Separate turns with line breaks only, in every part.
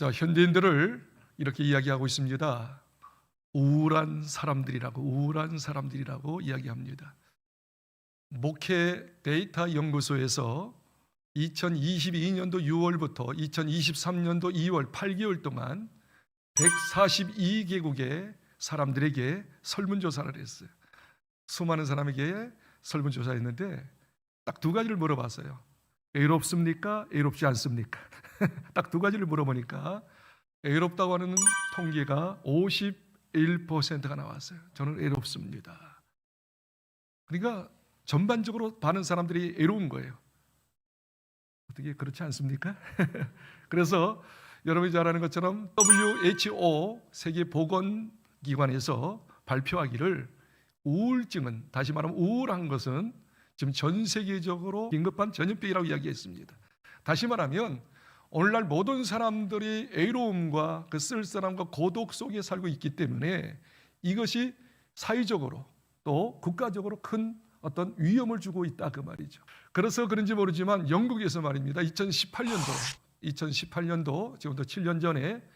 자, 현대인들을 이렇게 이야기하고 있습니다. 우울한 사람들이라고 이야기합니다. 목회 데이터 연구소에서 2022년도 6월부터 2023년도 2월 8개월 동안 142개국의 사람들에게 설문조사를 했어요. 수많은 사람에게 설문조사했는데 딱 두 가지를 물어봤어요. 애롭습니까? 애롭지 않습니까? 딱 두 가지를 물어보니까 애롭다고 하는 통계가 51%가 나왔어요. 저는 애롭습니다. 그러니까 전반적으로 많은 사람들이 애로운 거예요. 어떻게 그렇지 않습니까? 그래서 여러분이 잘 아는 것처럼 WHO 세계보건기관에서 발표하기를 우울증은, 다시 말하면 우울한 것은 지금 전 세계적으로 긴급한 전염병이라고 이야기했습니다. 다시 말하면 오늘날 모든 사람들이 애로움과 그 쓸쓸함과 고독 속에 살고 있기 때문에 이것이 사회적으로 또 국가적으로 큰 어떤 위험을 주고 있다 그 말이죠. 그래서 그런지 모르지만 영국에서 말입니다. 2018년도 지금부터 7년 전에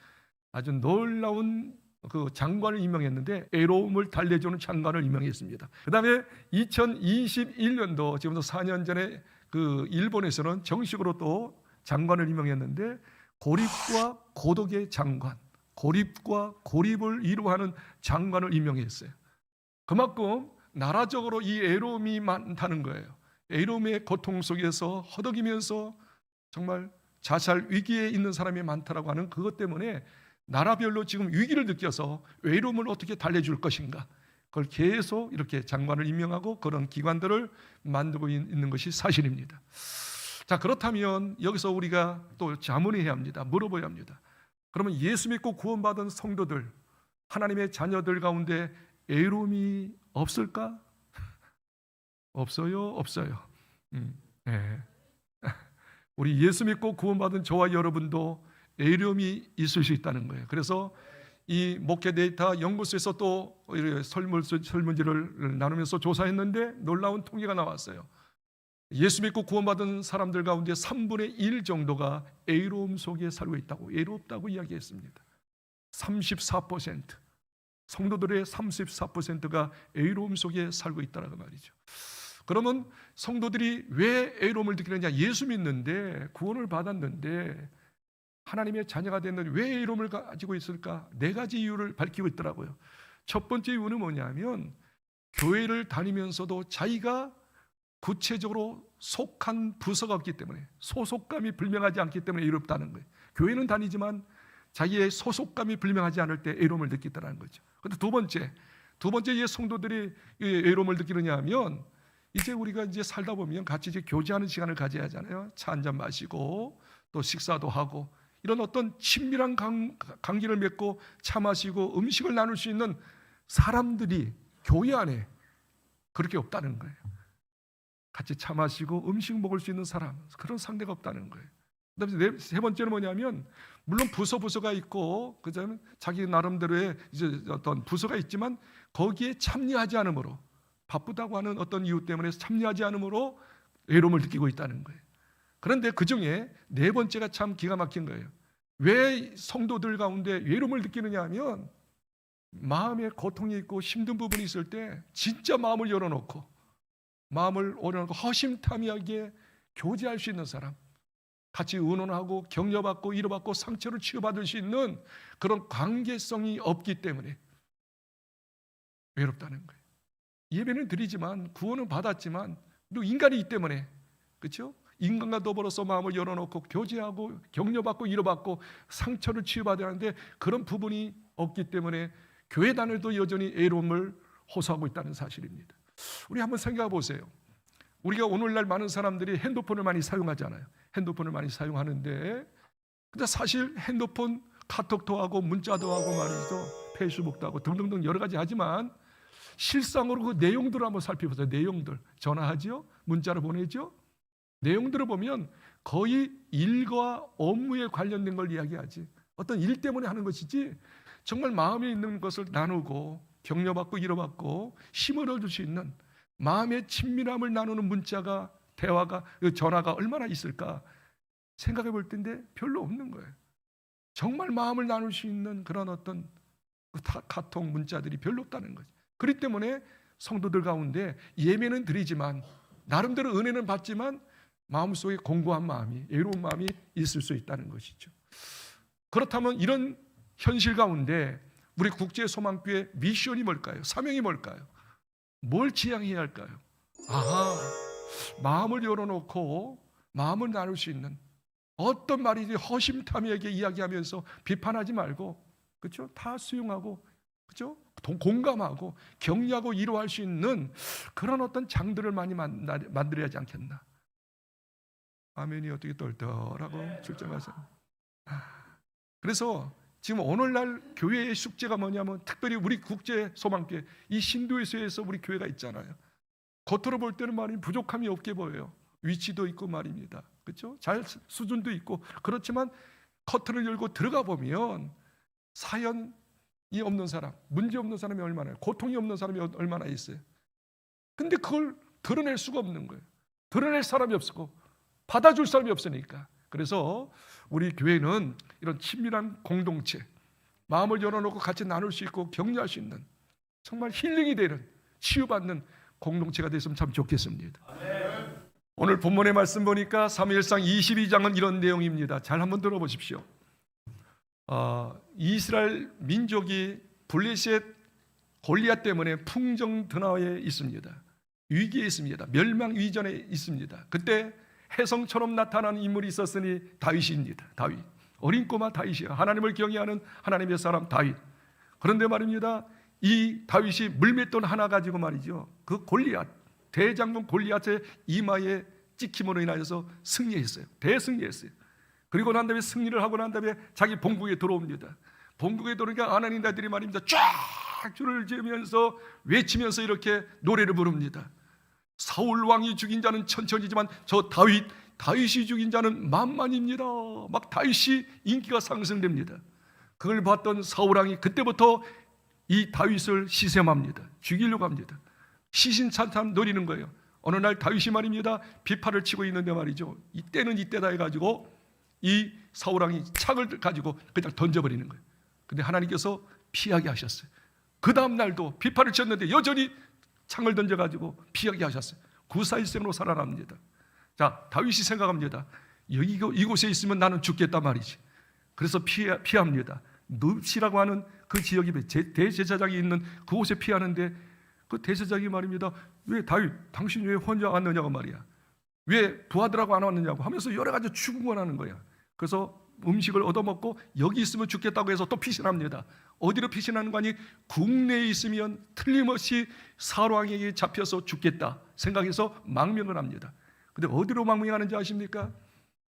아주 놀라운 그 장관을 임명했는데 애로움을 달래주는 장관을 임명했습니다. 그 다음에 2021년도 지금부터 4년 전에 그 일본에서는 정식으로 또 장관을 임명했는데 고립과 고독의 장관, 고립과 고립을 이루하는 장관을 임명했어요. 그만큼 나라적으로 이 애로움이 많다는 거예요. 애로움의 고통 속에서 허덕이면서 정말 자살 위기에 있는 사람이 많다라고 하는 그것 때문에 나라별로 지금 위기를 느껴서 외로움을 어떻게 달래줄 것인가, 그걸 계속 이렇게 장관을 임명하고 그런 기관들을 만들고 있는 것이 사실입니다. 자, 그렇다면 여기서 우리가 또 자문해야 합니다. 물어봐야 합니다. 그러면 예수 믿고 구원받은 성도들, 하나님의 자녀들 가운데 애로움이 없을까? 없어요? 없어요. 네. 우리 예수 믿고 구원받은 저와 여러분도 애로움이 있을 수 있다는 거예요. 그래서 이 목회 데이터 연구소에서 또 설문지를 나누면서 조사했는데 놀라운 통계가 나왔어요. 예수 믿고 구원받은 사람들 가운데 3분의 1 정도가 애로움 속에 살고 있다고, 애롭다고 이야기했습니다. 34%, 성도들의 34%가 애로움 속에 살고 있다는 말이죠. 그러면 성도들이 왜 애로움을 느끼느냐? 예수 믿는데, 구원을 받았는데, 하나님의 자녀가 됐는데 왜 애로움을 가지고 있을까? 4가지 이유를 밝히고 있더라고요. 첫 번째 이유는 뭐냐면 교회를 다니면서도 자기가 구체적으로 속한 부서가 없기 때문에, 소속감이 불명하지 않기 때문에 애롭다는 거예요. 교회는 다니지만 자기의 소속감이 불명하지 않을 때 애로움을 느끼더라는 거죠. 그런데 두 번째 이 성도들이 애로움을 느끼느냐 하면, 이제 우리가 이제 살다 보면 같이 이제 교제하는 시간을 가져야 하잖아요. 차 한잔 마시고 또 식사도 하고 이런 어떤 친밀한 관계를 맺고 차 마시고 음식을 나눌 수 있는 사람들이 교회 안에 그렇게 없다는 거예요. 같이 차 마시고 음식 먹을 수 있는 사람, 그런 상대가 없다는 거예요. 그다음에 세 번째는 뭐냐면, 물론 부서가 있고 그다음에 자기 나름대로의 이제 어떤 부서가 있지만 거기에 참여하지 않으므로, 바쁘다고 하는 어떤 이유 때문에 참여하지 않으므로 외로움을 느끼고 있다는 거예요. 그런데 그 중에 4번째가 참 기가 막힌 거예요. 왜 성도들 가운데 외로움을 느끼느냐 하면, 마음에 고통이 있고 힘든 부분이 있을 때 진짜 마음을 열어놓고 허심탄회하게 교제할 수 있는 사람, 같이 의논하고 격려받고 위로받고 상처를 치유받을 수 있는 그런 관계성이 없기 때문에 외롭다는 거예요. 예배는 드리지만, 구원은 받았지만 또 인간이기 때문에, 그렇죠? 인간과 더불어서 마음을 열어놓고 교제하고 격려받고 위로받고 상처를 치유받아야 하는데 그런 부분이 없기 때문에 교회 다녀도 여전히 애로움을 호소하고 있다는 사실입니다. 우리 한번 생각해 보세요. 우리가 오늘날 많은 사람들이 핸드폰을 많이 사용하잖아요. 핸드폰을 많이 사용하는데, 근데 사실 핸드폰 카톡도 하고 문자도 하고 말이죠, 페이스북도 하고 등등등 여러 가지 하지만 실상으로 그 내용들을 한번 살펴보세요. 내용들, 전화하죠, 문자를 보내죠. 내용들을 보면 거의 일과 업무에 관련된 걸 이야기하지, 어떤 일 때문에 하는 것이지 정말 마음에 있는 것을 나누고 격려받고 위로받고 힘을 얻을 수 있는 마음의 친밀함을 나누는 문자가, 대화가, 전화가 얼마나 있을까 생각해 볼 텐데 별로 없는 거예요. 정말 마음을 나눌 수 있는 그런 어떤 카톡 문자들이 별로 없다는 거죠. 그렇기 때문에 성도들 가운데 예배는 드리지만 나름대로 은혜는 받지만 마음속에 공고한 마음이, 외로운 마음이 있을 수 있다는 것이죠. 그렇다면 이런 현실 가운데 우리 국제소망교회 미션이 뭘까요? 사명이 뭘까요? 뭘 지향해야 할까요? 마음을 열어놓고 마음을 나눌 수 있는, 어떤 말이지 허심탄회하게 이야기하면서 비판하지 말고, 그렇죠? 다 수용하고, 그렇죠? 공감하고 격려하고 위로할 수 있는 그런 어떤 장들을 많이 만들어야 하지 않겠나. 아멘이 어떻게 떨떠라고 출정하세요. 그래서 지금 오늘날 교회의 숙제가 뭐냐면, 특별히 우리 국제소망교회 이 신도에서 우리 교회가 있잖아요. 겉으로 볼 때는 말이 부족함이 없게 보여요. 위치도 있고 말입니다. 그렇죠? 잘 수준도 있고 그렇지만 커튼을 열고 들어가 보면 사연이 없는 사람, 문제 없는 사람이 얼마나, 고통이 없는 사람이 얼마나 있어요. 근데 그걸 드러낼 수가 없는 거예요. 드러낼 사람이 없고 받아줄 사람이 없으니까. 그래서 우리 교회는 이런 친밀한 공동체, 마음을 열어놓고 같이 나눌 수 있고 격려할 수 있는, 정말 힐링이 되는, 치유받는 공동체가 됐으면 참 좋겠습니다. 오늘 본문의 말씀 보니까 사무엘상 22장은 이런 내용입니다. 잘 한번 들어보십시오. 이스라엘 민족이 블레셋 골리앗 때문에 풍정등화에 있습니다. 위기에 있습니다. 멸망 위전에 있습니다. 그때 혜성처럼 나타나는 인물이 있었으니 다윗입니다. 다윗, 어린 꼬마 다윗이요, 하나님을 경외하는 하나님의 사람 다윗. 그런데 말입니다, 이 다윗이 물맷돌 하나 가지고 말이죠, 그 골리앗, 대장군 골리앗의 이마에 찍힘으로 인하여서 승리했어요. 대승리했어요. 그리고 난 다음에 승리를 하고 난 다음에 자기 본국에 들어옵니다. 본국에 들어오니까 아나니아들이 말입니다, 쫙 줄을 지으면서 외치면서 이렇게 노래를 부릅니다. 사울 왕이 죽인 자는 천천이지만 저 다윗이 죽인 자는 만만입니다. 막 다윗이 인기가 상승됩니다. 그걸 봤던 사울 왕이 그때부터 이 다윗을 시샘합니다. 죽이려고 합니다. 시신찬탄 노리는 거예요. 어느 날 다윗이 말입니다, 비파를 치고 있는데 말이죠, 이때는 이때다 해가지고 이 사울 왕이 창을 가지고 그냥 던져버리는 거예요. 근데 하나님께서 피하게 하셨어요. 그 다음 날도 비파를 쳤는데 여전히 창을 던져가지고 피하게 하셨어요. 구사일생으로 살아납니다. 자, 다윗이 생각합니다. 이곳에 있으면 나는 죽겠단 말이지. 그래서 피합니다. 늪이라고 하는 그 지역이 대제사장이 있는 그곳에 피하는데, 그 대제사장이 말입니다, 왜 다윗, 당신 왜 혼자 왔느냐고 말이야, 왜 부하들하고 안 왔느냐고 하면서 여러 가지 추궁을 거야. 그래서 음식을 얻어먹고 여기 있으면 죽겠다고 해서 또 피신합니다. 어디로 피신하는 거 아니, 국내에 있으면 틀림없이 사울 왕에게 잡혀서 죽겠다 생각해서 망명을 합니다. 근데 어디로 망명하는지 아십니까?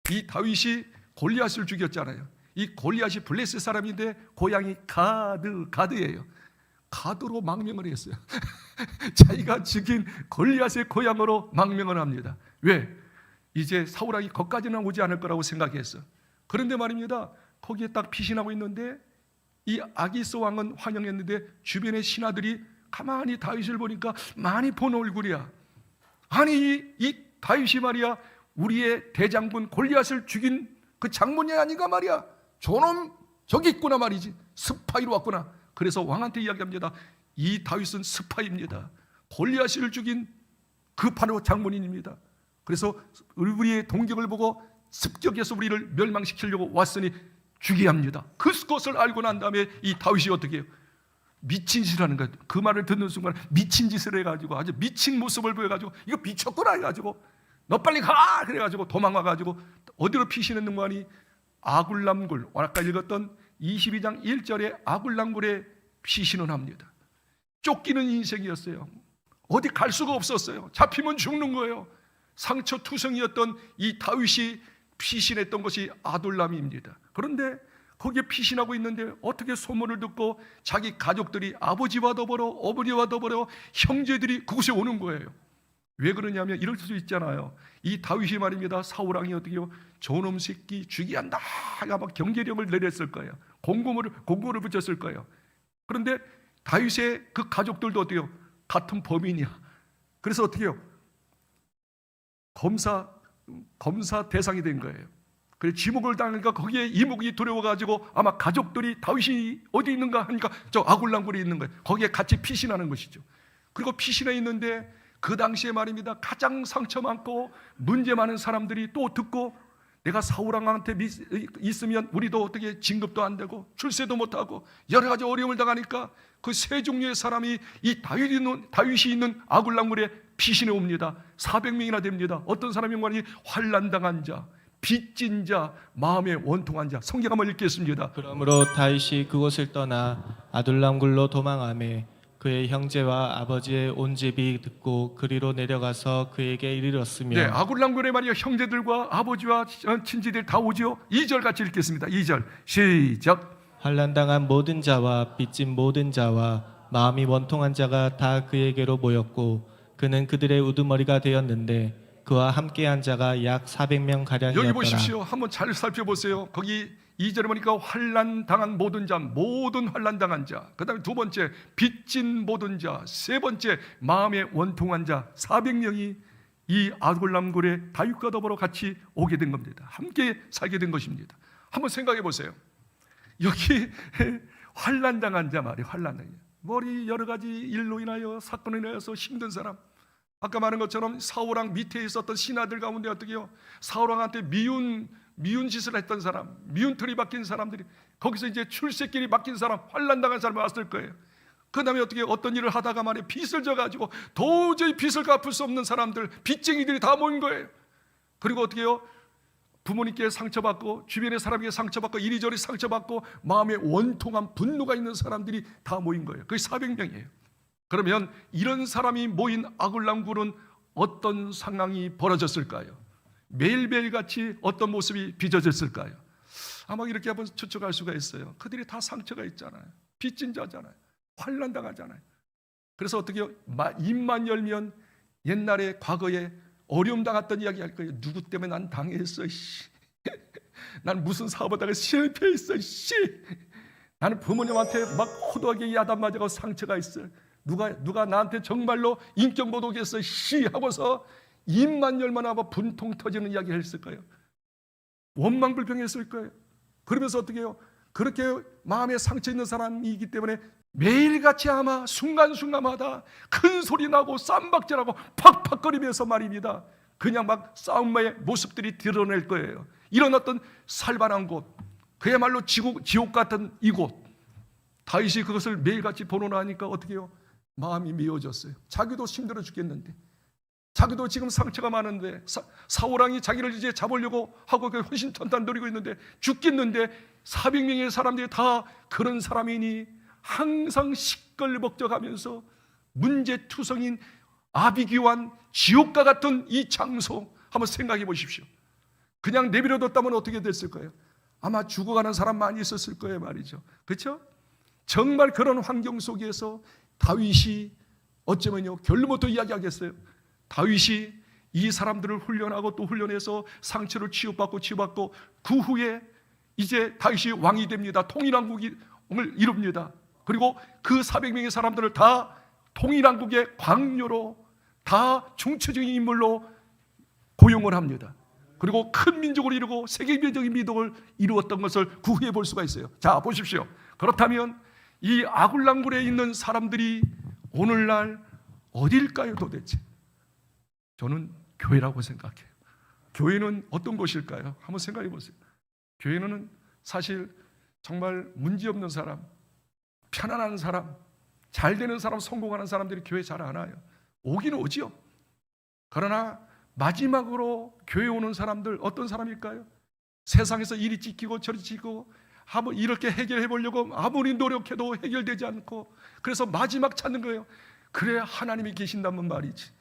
이 다윗이 골리앗을 죽였잖아요. 이 골리앗이 블레셋 사람인데 고향이 가드예요. 가드로 망명을 했어요. 자기가 죽인 골리앗의 고향으로 망명을 합니다. 왜? 이제 사울 왕이 거기까지는 오지 않을 거라고 생각했어. 그런데 말입니다, 거기에 딱 피신하고 있는데 이 아기스 왕은 환영했는데 주변의 신하들이 가만히 다윗을 보니까 많이 본 얼굴이야. 아니 이 다윗이 말이야, 우리의 대장군 골리앗을 죽인 그 장본이 아닌가 말이야. 저놈 저기 있구나 말이지. 스파이로 왔구나. 그래서 왕한테 이야기합니다. 이 다윗은 스파이입니다. 골리앗을 죽인 그 바로 장본인입니다. 그래서 우리의 동경을 보고 습격해서 우리를 멸망시키려고 왔으니 죽여야 합니다. 그것을 알고 난 다음에 이 다윗이 어떻게 해요? 미친 짓을 하는 거예요. 그 말을 듣는 순간 미친 짓을 해가지고, 아주 미친 모습을 보여가지고, 이거 미쳤구나 해가지고, 너 빨리 가! 그래가지고 도망와가지고 어디로 피신했는 거 아니? 아굴람굴, 아까 읽었던 22장 1절에 아굴람굴에 피신을 합니다. 쫓기는 인생이었어요. 어디 갈 수가 없었어요. 잡히면 죽는 거예요. 상처투성이었던 이 다윗이 피신했던 것이 아둘람입니다. 그런데 거기에 피신하고 있는데 어떻게 소문을 듣고 자기 가족들이, 아버지와 더불어 어머니와 더불어 형제들이 그곳에 오는 거예요. 왜 그러냐면 이럴 수 있잖아요. 이 다윗이 말입니다, 사울 왕이 어떻게 해요? 저놈 새끼 죽이야 한다 아마 경계령을 내렸을 거예요. 공고를 붙였을 거예요. 그런데 다윗의 그 가족들도 어때요? 같은 범인이야. 그래서 어떻게 해요? 검사 대상이 된 거예요. 그래 지목을 당하니까 거기에 이목이 두려워가지고 아마 가족들이 다윗이 어디 있는가 하니까 저 아굴람굴에 있는 거예요. 거기에 같이 피신하는 것이죠. 그리고 피신해 있는데 그 당시에 말입니다, 가장 상처 많고 문제 많은 사람들이 또 듣고, 내가 사울왕한테 있으면 우리도 어떻게 진급도 안 되고 출세도 못하고 여러 가지 어려움을 당하니까 그 세 종류의 사람이 이 다윗이 있는 아굴람굴에 피신해 옵니다. 400명이나 됩니다. 어떤 사람이 말이 환난당한 자, 빚진 자, 마음에 원통한 자. 성경 한번 읽겠습니다.
그러므로 다윗이 그곳을 떠나 아둘람굴로 도망하매 그의 형제와 아버지의 온 집이 듣고 그리로 내려가서 그에게 이르렀으며.
네, 아굴람굴에 말이요 형제들과 아버지와 친지들 다 오죠. 2절 같이 읽겠습니다. 2절 시작.
환난당한 모든 자와 빚진 모든 자와 마음이 원통한 자가 다 그에게로 모였고 그는 그들의 우두머리가 되었는데 그와 함께한 자가 약 400명 가량이었더라.
여기 보십시오. 한번 잘 살펴보세요. 거기 2절에 보니까 환난당한 모든 자, 모든 환난당한 자, 그 다음에 두 번째 빚진 모든 자, 세 번째 마음에 원통한 자, 400명이 이 아굴람굴에 다윗과 더불어 같이 오게 된 겁니다. 함께 살게 된 것입니다. 한번 생각해 보세요. 여기 환난당한 자 말이에요. 환난당한 자, 머리 여러 가지 일로 인하여 사건으로 인하여서 힘든 사람, 아까 말한 것처럼 사울왕 밑에 있었던 신하들 가운데 어떻게 해요? 사울왕한테 미운 짓을 했던 사람, 미운 털이 박힌 사람들이, 거기서 이제 출세길이 막힌 사람, 환난당한 사람이 왔을 거예요. 그 다음에 어떤 일을 하다가 말이에요, 빚을 져가지고 도저히 빚을 갚을 수 없는 사람들, 빚쟁이들이 다 모인 거예요. 그리고 어떻게 해요? 부모님께 상처받고 주변의 사람에게 상처받고 이리저리 상처받고 마음에 원통한 분노가 있는 사람들이 다 모인 거예요. 그게 400명이에요. 그러면 이런 사람이 모인 아굴람굴은 어떤 상황이 벌어졌을까요? 매일매일 같이 어떤 모습이 빚어졌을까요? 아마 이렇게 한번 추측할 수가 있어요. 그들이 다 상처가 있잖아요. 빚진 자잖아요. 환난당하잖아요. 그래서 어떻게 해요? 입만 열면 옛날에 과거에 어려움 당했던 이야기 할 거예요. 누구 때문에 난 당했어. 난 무슨 사업하다가 실패했어. 나는 부모님한테 막 호도하게 야단 맞아서 상처가 있어. 누가 나한테 정말로 인격 모독했어. 하고서 입만 열면 아마 분통 터지는 이야기 했을 거예요. 원망불평했을 거예요. 그러면서 어떻게 해요? 그렇게 마음에 상처 있는 사람이기 때문에 매일같이 아마 순간순간마다 큰 소리 나고 쌈박질하고 팍팍거리면서 말입니다, 그냥 막 싸움의 모습들이 드러낼 거예요. 이런 어떤 살벌한 곳, 그야말로 지옥 같은 이곳, 다윗이 그것을 매일같이 보고 나니까 어떻게 해요? 마음이 미워졌어요. 자기도 힘들어 죽겠는데, 자기도 지금 상처가 많은데, 사울왕이 자기를 이제 잡으려고 하고 그 혼신천탄 노리고 있는데 죽겠는데 400명의 사람들이 다 그런 사람이니 항상 시끌벅적하면서 문제투성인 아비규환 지옥과 같은 이 장소 한번 생각해 보십시오. 그냥 내버려뒀다면 어떻게 됐을 거예요? 아마 죽어가는 사람 많이 있었을 거예요 말이죠. 그렇죠? 정말 그런 환경 속에서 다윗이 어쩌면요, 결론부터 이야기하겠어요. 다윗이 이 사람들을 훈련하고 또 훈련해서 상처를 치유받고 그 후에 이제 다윗이 왕이 됩니다. 통일왕국을 이룹니다. 그리고 그 400명의 사람들을 다 통일왕국의 광료로, 다 중추적인 인물로 고용을 합니다. 그리고 큰 민족을 이루고 세계적인 민족을 이루었던 것을 그 후에 볼 수가 있어요. 자, 보십시오. 그렇다면 이 아굴람굴에 있는 사람들이 오늘날 어딜까요 도대체? 저는 교회라고 생각해요. 교회는 어떤 곳일까요? 한번 생각해 보세요. 교회는 사실 정말 문제없는 사람, 편안한 사람, 잘 되는 사람, 성공하는 사람들이 교회 잘 안 와요. 오긴 오지요. 그러나 마지막으로 교회 오는 사람들 어떤 사람일까요? 세상에서 이리 찍히고 저리 찍히고 이렇게 해결해 보려고 아무리 노력해도 해결되지 않고, 그래서 마지막 찾는 거예요. 그래, 하나님이 계신다면 말이지.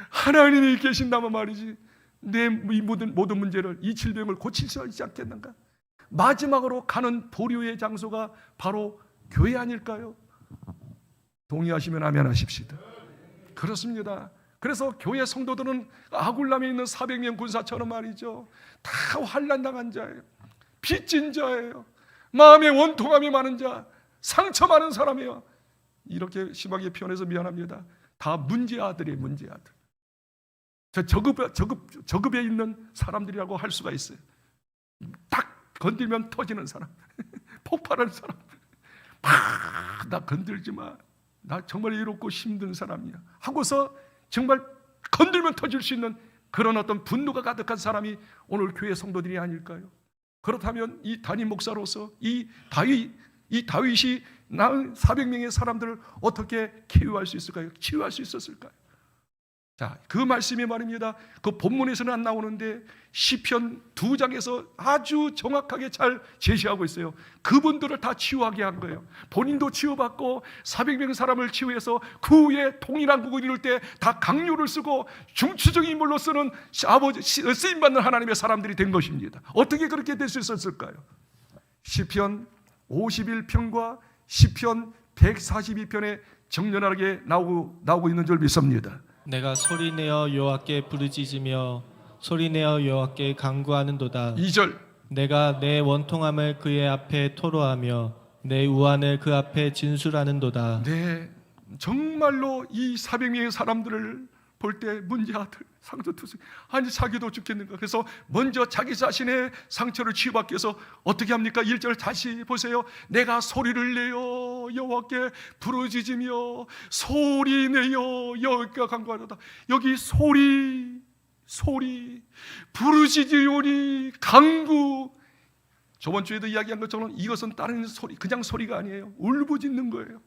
하나님이 계신다면 말이지. 내 모든 문제를, 이 질병을 고칠 수 있지 않겠는가? 마지막으로 가는 보류의 장소가 바로 교회 아닐까요? 동의하시면 아멘 하십시다. 그렇습니다. 그래서 교회 성도들은 아굴람에 있는 400명 군사처럼 말이죠, 다 환난당한 자예요. 빚진 자예요. 마음에 원통함이 많은 자, 상처 많은 사람이에요. 이렇게 심하게 표현해서 미안합니다. 다 문제 아들이에요. 문제 아들. 저 저급에 있는 사람들이라고 할 수가 있어요. 딱 건들면 터지는 사람, 폭발하는 사람. 나 건들지 마. 나 정말 이롭고 힘든 사람이야 하고서 정말 건들면 터질 수 있는 그런 어떤 분노가 가득한 사람이 오늘 교회 성도들이 아닐까요? 그렇다면 이 담임 목사로서 이 다윗이 낳은 400명의 사람들을 어떻게 케어할 수 있을까요? 치유할 수 있었을까요? 자, 그 말씀이 말입니다. 그 본문에서는 안 나오는데 시편 2장에서 아주 정확하게 잘 제시하고 있어요. 그분들을 다 치유하게 한 거예요. 본인도 치유받고 400명 사람을 치유해서 그 후에 통일한 국을 이룰 때 다 강요를 쓰고 중추적인 인물로 쓰는 쓰임받는 하나님의 사람들이 된 것입니다. 어떻게 그렇게 될 수 있었을까요? 시편 51편과 시편 142편에 정연하게 나오고 있는 줄 믿습니다.
내가 소리내어 여호와께 부르짖으며 소리내어 여호와께 간구하는도다.
2절
내가 내 원통함을 그의 앞에 토로하며 내 우환을 그 앞에 진술하는도다.
네, 정말로 이 400명의 사람들을 볼 때 문제아들 상처투성 아니 자기도 죽겠는가. 그래서 먼저 자기 자신의 상처를 치유받기 위해서 어떻게 합니까? 1절 다시 보세요. 내가 소리를 내어 여호와께 부르짖으며 소리내어 여호와께 간구하노다. 여기 소리 부르짖으오니 간구. 저번 주에도 이야기한 것처럼 이것은 다른 소리, 그냥 소리가 아니에요. 울부짖는 거예요.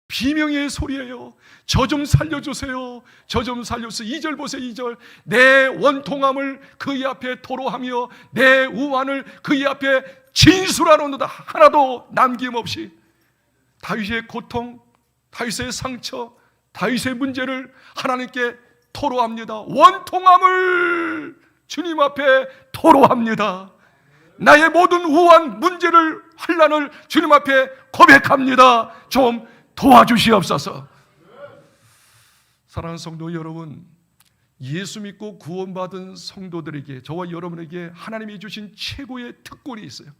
비명의 소리예요. 저 좀 살려주세요. 저 좀 살려주세요. 2절 보세요. 2절 내 원통함을 그의 앞에 토로하며 내 우환을 그의 앞에 진술하노다. 하나도 남김없이 다윗의 고통, 다윗의 상처, 다윗의 문제를 하나님께 토로합니다. 원통함을 주님 앞에 토로합니다. 나의 모든 우환, 문제를, 환난을 주님 앞에 고백합니다. 좀 도와주시옵소서. 사랑하는 성도 여러분, 예수 믿고 구원받은 성도들에게, 저와 여러분에게 하나님이 주신 최고의 특권이 있어요.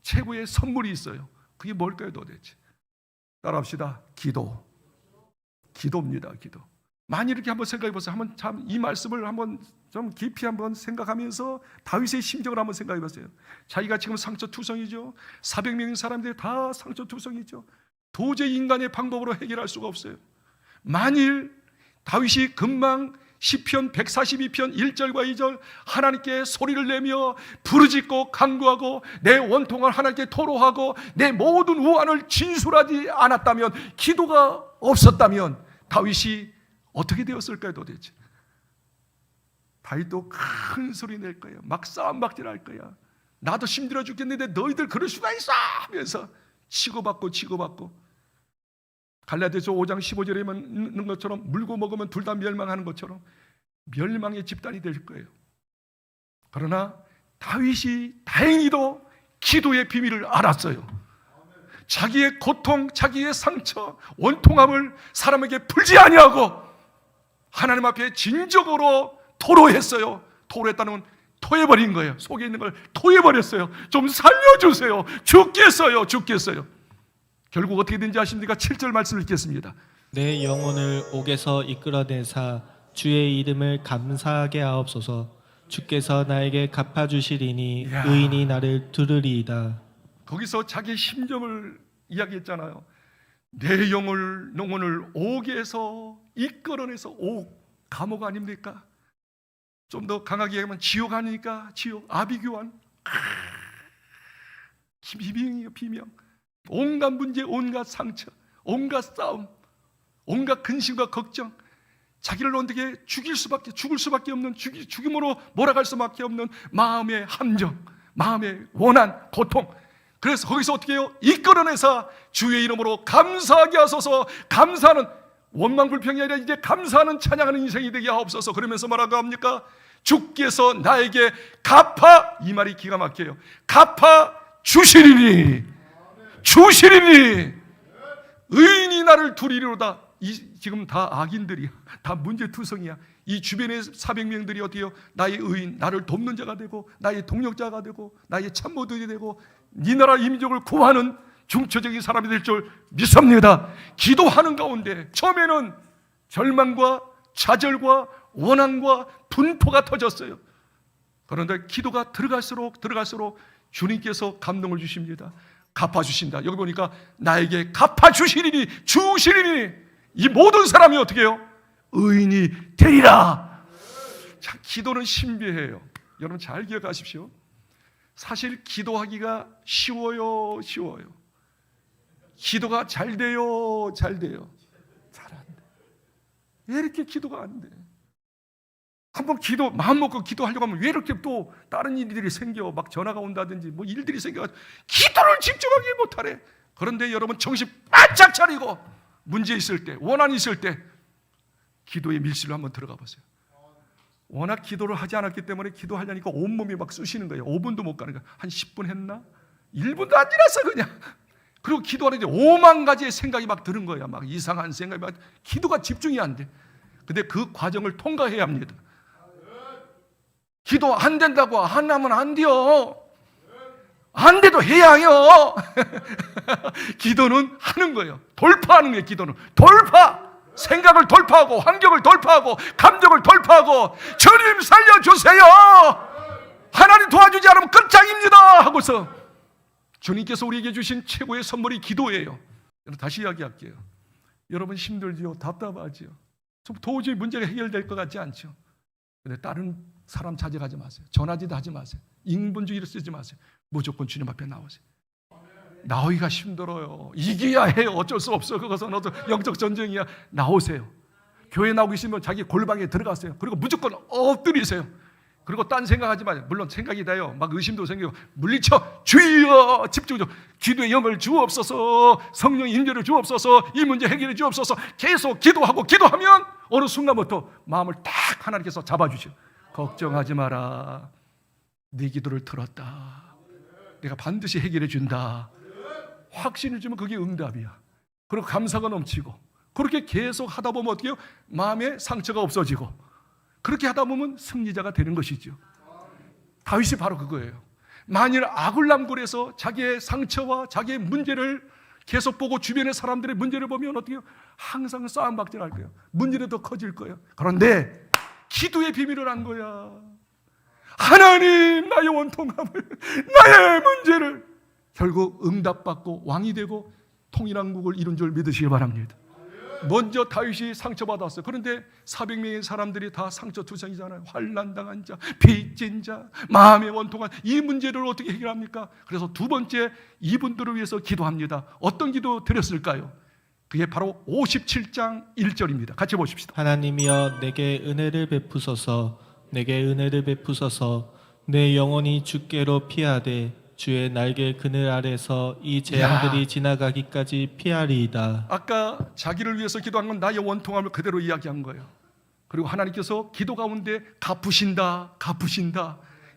최고의 선물이 있어요. 그게 뭘까요 도대체? 따라합시다. 기도입니다. 기도. 많이 이렇게 한번 생각해 보세요. 한번 참 이 말씀을 한번 좀 깊이 한번 생각하면서 다윗의 심정을 한번 생각해 보세요. 자기가 지금 상처투성이죠. 400명의 사람들이 다 상처투성이죠. 도저히 인간의 방법으로 해결할 수가 없어요. 만일 다윗이 금방 시편 142편 1절과 2절 하나님께 소리를 내며 부르짖고 간구하고 내 원통을 하나님께 토로하고 내 모든 우환을 진술하지 않았다면, 기도가 없었다면 다윗이 어떻게 되었을까요 도대체? 다윗도 큰 소리 낼 거예요. 막 싸움박질할 거야. 나도 힘들어 죽겠는데 너희들 그럴 수가 있어 하면서 치고받고 갈라디아서 5장 15절에 있는 것처럼 물고 먹으면 둘 다 멸망하는 것처럼 멸망의 집단이 될 거예요. 그러나 다윗이 다행히도 기도의 비밀을 알았어요. 자기의 고통, 자기의 상처, 원통함을 사람에게 풀지 아니하고 하나님 앞에 진정으로 토로했어요. 토로했다는 건 토해버린 거예요. 속에 있는 걸 토해버렸어요. 좀 살려주세요. 죽겠어요. 결국 어떻게 된지 아십니까? 7절 말씀을 읽겠습니다.
내 영혼을 옥에서 이끌어내사 주의 이름을 감사하게 하옵소서. 주께서 나에게 갚아주시리니
이야.
의인이 나를 들으리이다.
거기서 자기 심정을 이야기했잖아요. 내 영혼을 옥에서 이끌어내서, 옥, 감옥 아닙니까? 좀 더 강하게 얘기하면 지옥 아닙니까? 지옥, 아비규환. 비명이에요, 비명. 온갖 문제, 온갖 상처, 온갖 싸움, 온갖 근심과 걱정, 자기를 어떻게 죽을 수밖에 없는, 죽임으로 몰아갈 수밖에 없는 마음의 함정, 마음의 원한, 고통. 그래서 거기서 어떻게 해요? 이끌어내서 주의 이름으로 감사하게 하소서. 감사하는, 원망불평이 아니라 이제 감사하는, 찬양하는 인생이 되게 하옵소서. 그러면서 뭐라고 합니까? 주께서 나에게 갚아, 이 말이 기가 막혀요. 갚아 주시리니 의인이 나를 두리로다. 지금 다 악인들이야. 다 문제투성이야. 이 주변의 400명들이 어때요? 나의 의인, 나를 돕는 자가 되고 나의 동력자가 되고 나의 참모들이 되고 네 나라 이민족을 구하는 중처적인 사람이 될 줄 믿습니다. 기도하는 가운데 처음에는 절망과 좌절과 원한과 분포가 터졌어요. 그런데 기도가 들어갈수록 주님께서 감동을 주십니다. 갚아주신다. 여기 보니까 나에게 갚아주시리니 주시리니 이 모든 사람이 어떻게 해요? 의인이 되리라. 자, 기도는 신비해요. 여러분 잘 기억하십시오. 사실 기도하기가 쉬워요. 기도가 잘 돼요. 잘 안 돼. 왜 이렇게 기도가 안 돼? 한번 마음 먹고 기도하려고 하면 왜 이렇게 또 다른 일들이 생겨? 막 전화가 온다든지 뭐 일들이 생겨가지고 기도를 집중하지 못하래. 그런데 여러분 정신 바짝 차리고 문제 있을 때, 원한 있을 때 기도의 밀실로 한번 들어가 보세요. 워낙 기도를 하지 않았기 때문에 기도하려니까 온몸이 막 쑤시는 거예요. 5분도 못 가는 거예요. 한 10분 했나? 1분도 안 지났어 그냥. 그리고 기도하는데 5만 가지의 생각이 막 드는 거야. 막 이상한 생각이 막. 기도가 집중이 안 돼. 근데 그 과정을 통과해야 합니다. 기도 안 된다고 안 하면 안 돼요. 안 돼도 해야 해요. 기도는 하는 거예요. 돌파하는 거예요. 기도는 돌파. 생각을 돌파하고 환경을 돌파하고 감정을 돌파하고 주님 살려주세요. 하나님 도와주지 않으면 끝장입니다 하고서 주님께서 우리에게 주신 최고의 선물이 기도예요. 다시 이야기할게요. 여러분 힘들지요? 답답하지요? 도저히 문제가 해결될 것 같지 않죠? 근데 다른 사람 찾아가지 마세요. 전화지도 하지 마세요. 인본주의를 쓰지 마세요. 무조건 주님 앞에 나오세요. 나오기가 힘들어요. 이겨야 해요. 어쩔 수 없어요. 그것은 영적 전쟁이야. 나오세요. 교회 나오고 있으면 자기 골방에 들어가세요. 그리고 무조건 엎드리세요. 그리고 딴 생각하지 마세요. 물론 생각이 돼요. 막 의심도 생기고 물리쳐 주여 집중적으로 기도의 영을 주옵소서, 성령 임재를 주옵소서, 이 문제 해결해 주옵소서. 계속 기도하면 어느 순간부터 마음을 딱 하나님께서 잡아주셔. 걱정하지 마라. 네 기도를 들었다. 내가 반드시 해결해 준다. 확신을 주면 그게 응답이야. 그리고 감사가 넘치고 그렇게 계속 하다 보면 어떻게 해요? 마음에 상처가 없어지고 그렇게 하다 보면 승리자가 되는 것이죠. 다윗이 바로 그거예요. 만일 아굴람굴에서 자기의 상처와 자기의 문제를 계속 보고 주변의 사람들의 문제를 보면 어떻게 해요? 항상 싸움박질할 거예요. 문제는 더 커질 거예요. 그런데 기도의 비밀을 안 거야. 하나님 나의 원통함을, 나의 문제를 결국 응답받고 왕이 되고 통일왕국을 이룬 줄 믿으시기 바랍니다. 먼저 다윗이 상처받았어요. 그런데 400명의 사람들이 다 상처투성이잖아요. 환난당한 자, 빚진 자, 마음의 원통한 이 문제를 어떻게 해결합니까? 그래서 두 번째 이분들을 위해서 기도합니다. 어떤 기도 드렸을까요? 그게 바로 57장 1절입니다. 같이 보십시다.
하나님이여 내게 은혜를 베푸소서, 내게 은혜를 베푸소서. 내 영혼이 주께로 피하되 주의 날개 그늘 아래서 이 재앙들이 지나가기까지 피하리이다. 아까
자기를 위해서 기도한 건 나의 원통함을 그대로 이야기한 거예요. 그리고 하나님께서 기도 가운데 갚으신다.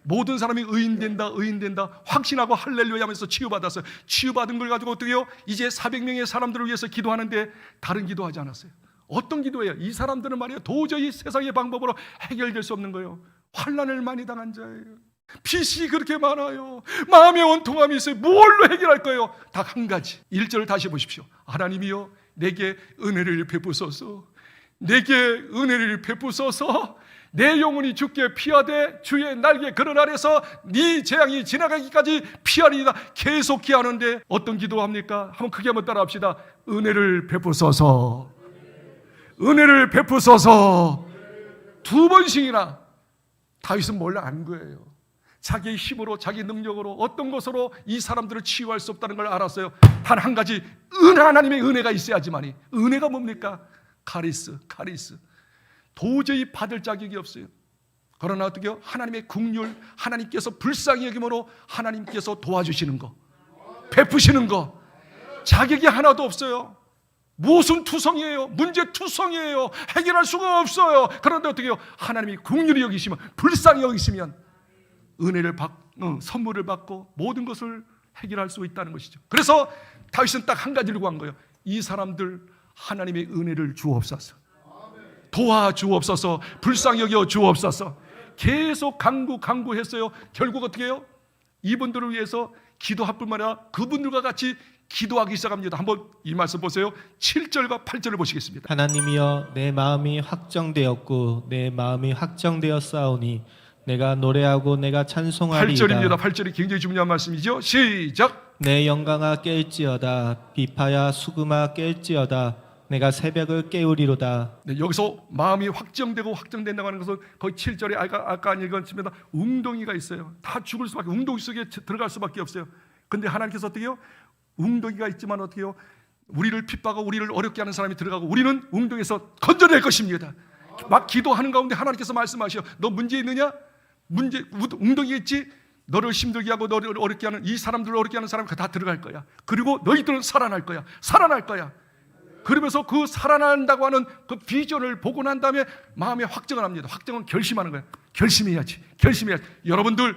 모든 사람이 의인된다. 확신하고 할렐루야 하면서 치유받았어요. 치유받은 걸 가지고 어떻게 해요? 이제 400명의 사람들을 위해서 기도하는데 다른 기도하지 않았어요. 어떤 기도예요? 이 사람들은 말이에요, 도저히 세상의 방법으로 해결될 수 없는 거예요. 환난을 많이 당한 자예요. 빚이 그렇게 많아요. 마음의 원통함이 있어요. 뭘로 해결할 거예요? 딱 한 가지. 1절을 다시 보십시오. 하나님이여 내게 은혜를 베푸소서. 내게 은혜를 베푸소서. 내 영혼이 주께 피하되 주의 날개 그늘 아래서 네 재앙이 지나가기까지 피하리이다. 계속 기하는데 어떤 기도합니까? 한번 크게 한번 따라합시다. 은혜를 베푸소서. 은혜를 베푸소서. 두 번씩이나 다윗은 뭘 안 거예요. 자기의 힘으로, 자기 능력으로 어떤 것으로 이 사람들을 치유할 수 없다는 걸 알았어요. 단 한 가지, 하나님의 은혜가 있어야지만이. 은혜가 뭡니까? 카리스. 도저히 받을 자격이 없어요. 그러나 어떻게 해요? 하나님의 긍휼, 하나님께서 불쌍히 여김으로 하나님께서 도와주시는 거, 베푸시는 거, 자격이 하나도 없어요. 무슨 투성이에요? 문제 투성이에요. 해결할 수가 없어요. 그런데 어떻게 해요? 하나님이 긍휼히 여기시면, 불쌍히 여기시면 은혜를 선물을 받고 모든 것을 해결할 수 있다는 것이죠. 그래서 다윗은 딱 한 가지를 구한 거예요. 이 사람들 하나님의 은혜를 주옵소서. 도와주옵소서. 불쌍히 여겨 주옵소서. 계속 간구했어요. 결국 어떻게 해요? 이분들을 위해서 기도할 뿐만 아니라 그분들과 같이 기도하기 시작합니다. 한번 이 말씀 보세요. 7절과 8절을 보시겠습니다.
하나님이여 내 마음이 확정되었고 내 마음이 확정되었사오니 내가 노래하고 내가 찬송하리이다.
8절입니다. 8절이 굉장히 중요한 말씀이죠. 시작.
내 영광아 깰지어다 비파야 수금아 깰지어다 내가 새벽을 깨우리로다.
네, 여기서 마음이 확정되고 확정된다고 하는 것은 거의 7절에 아까 안 읽었습니다. 웅덩이가 있어요. 다 죽을 수밖에, 웅덩이 속에 들어갈 수밖에 없어요. 근데 하나님께서 어떻게 해요? 웅덩이가 있지만 어떻게 해요? 우리를 핍박하고 우리를 어렵게 하는 사람이 들어가고 우리는 웅덩이에서 건져낼 것입니다. 막 기도하는 가운데 하나님께서 말씀하셔. 너 문제 있느냐? 웅덩이 있지? 너를 힘들게 하고 너를 어렵게 하는 이 사람들을 어렵게 하는 사람이 다 들어갈 거야. 그리고 너희들은 살아날 거야. 살아날 거야. 그러면서 그 살아난다고 하는 그 비전을 보고 난 다음에 마음에 확정을 합니다. 확정은 결심하는 거예요. 결심해야지. 여러분들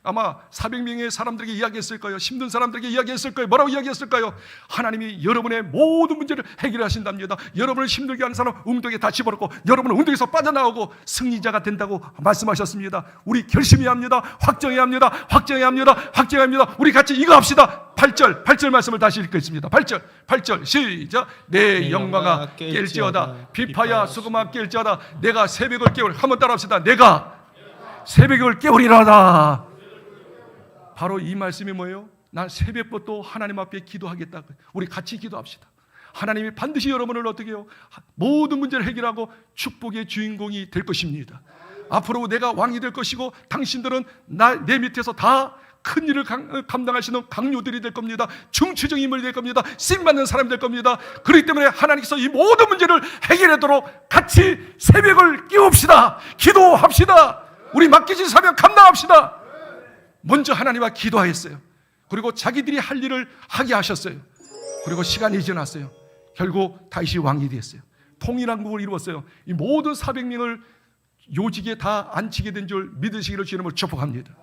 아마 400명의 사람들에게 이야기했을 거예요. 힘든 사람들에게 이야기했을 거예요. 뭐라고 이야기했을까요? 하나님이 여러분의 모든 문제를 해결하신답니다. 여러분을 힘들게 하는 사람 웅덩이에 다 집어넣고 여러분은 웅덩이에서 빠져나오고 승리자가 된다고 말씀하셨습니다. 우리 결심해야 합니다. 확정해야 합니다. 우리 같이 이거 합시다. 8절 말씀을 다시 읽겠습니다. 8절 시작. 내 영광아 깰지어다 비파야 수금아 깰지어다 내가 새벽을 깨우리. 한번 따라합시다. 내가 새벽을 깨우리라다. 바로 이 말씀이 뭐예요? 난 새벽부터 하나님 앞에 기도하겠다. 우리 같이 기도합시다. 하나님이 반드시 여러분을 어떻게 해요? 모든 문제를 해결하고 축복의 주인공이 될 것입니다. 앞으로 내가 왕이 될 것이고 당신들은 내 밑에서 다 큰 일을 감당하시는 강요들이 될 겁니다. 중추적 인물이 될 겁니다. 쓰임받는 사람이 될 겁니다. 그렇기 때문에 하나님께서 이 모든 문제를 해결하도록 같이 새벽을 깨웁시다. 기도합시다. 우리 맡기신 사명 감당합시다. 먼저 하나님 앞에 기도하였어요. 그리고 자기들이 할 일을 하게 하셨어요. 그리고 시간이 지났어요. 결국 다윗이 왕이 됐어요. 통일왕국을 이루었어요. 이 모든 400명을 요직에 다 앉히게 된 줄 믿으시기를 주님을 축복합니다.